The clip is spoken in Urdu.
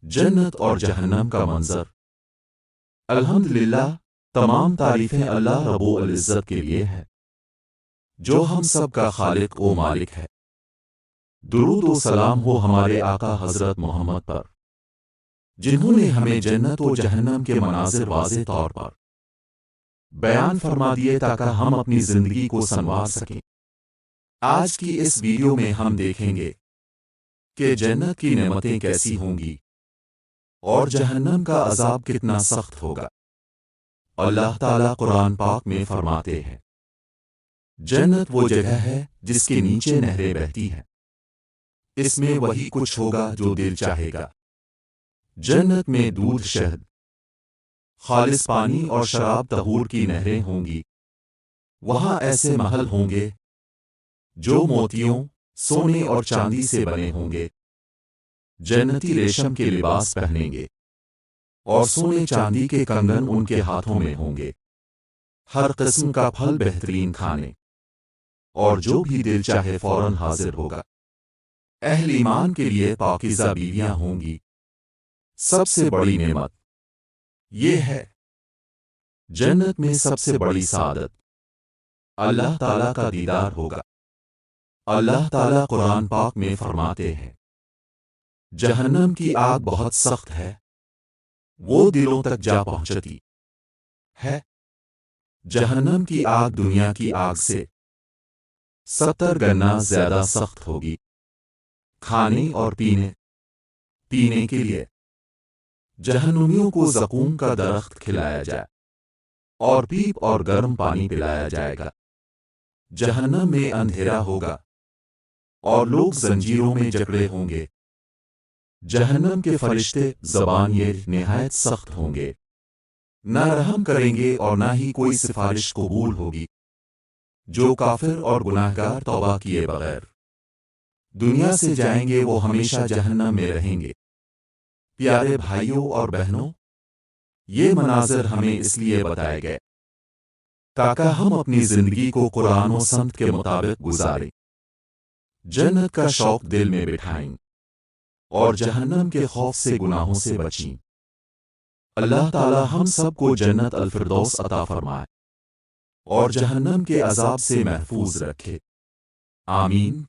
جنت اور جہنم کا منظر۔ الحمدللہ، تمام تعریفیں اللہ رب العزت کے لیے ہے، جو ہم سب کا خالق و مالک ہے۔ درود و سلام ہو ہمارے آقا حضرت محمد پر، جنہوں نے ہمیں جنت و جہنم کے مناظر واضح طور پر بیان فرما دیے تاکہ ہم اپنی زندگی کو سنوار سکیں۔ آج کی اس ویڈیو میں ہم دیکھیں گے کہ جنت کی نعمتیں کیسی ہوں گی اور جہنم کا عذاب کتنا سخت ہوگا۔ اللہ تعالیٰ قرآن پاک میں فرماتے ہیں، جنت وہ جگہ ہے جس کے نیچے نہریں بہتی ہیں، اس میں وہی کچھ ہوگا جو دل چاہے گا۔ جنت میں دودھ، شہد، خالص پانی اور شراب طہور کی نہریں ہوں گی۔ وہاں ایسے محل ہوں گے جو موتیوں، سونے اور چاندی سے بنے ہوں گے۔ جنتی ریشم کے لباس پہنیں گے اور سونے چاندی کے کنگن ان کے ہاتھوں میں ہوں گے۔ ہر قسم کا پھل بہترین کھانے اور جو بھی دل چاہے فوراً حاضر ہوگا۔ اہل ایمان کے لیے پاکیزہ بیویاں ہوں گی۔ سب سے بڑی نعمت یہ ہے، جنت میں سب سے بڑی سعادت اللہ تعالیٰ کا دیدار ہوگا۔ اللہ تعالیٰ قرآن پاک میں فرماتے ہیں، جہنم کی آگ بہت سخت ہے، وہ دلوں تک جا پہنچتی ہے۔ جہنم کی آگ دنیا کی آگ سے 70 گنا زیادہ سخت ہوگی۔ کھانے اور پینے کے لیے جہنمیوں کو زقوم کا درخت کھلایا جائے اور پیپ اور گرم پانی پلایا جائے گا۔ جہنم میں اندھیرا ہوگا اور لوگ زنجیروں میں جکڑے ہوں گے۔ جہنم کے فرشتے زبان یہ نہایت سخت ہوں گے، نہ رحم کریں گے اور نہ ہی کوئی سفارش قبول ہوگی۔ جو کافر اور گناہگار توبہ کیے بغیر دنیا سے جائیں گے وہ ہمیشہ جہنم میں رہیں گے۔ پیارے بھائیوں اور بہنوں، یہ مناظر ہمیں اس لیے بتائے گئے تاکہ ہم اپنی زندگی کو قرآن و سنت کے مطابق گزاریں، جنت کا شوق دل میں بٹھائیں اور جہنم کے خوف سے گناہوں سے بچیں۔ اللہ تعالی ہم سب کو جنت الفردوس عطا فرمائے اور جہنم کے عذاب سے محفوظ رکھے۔ آمین۔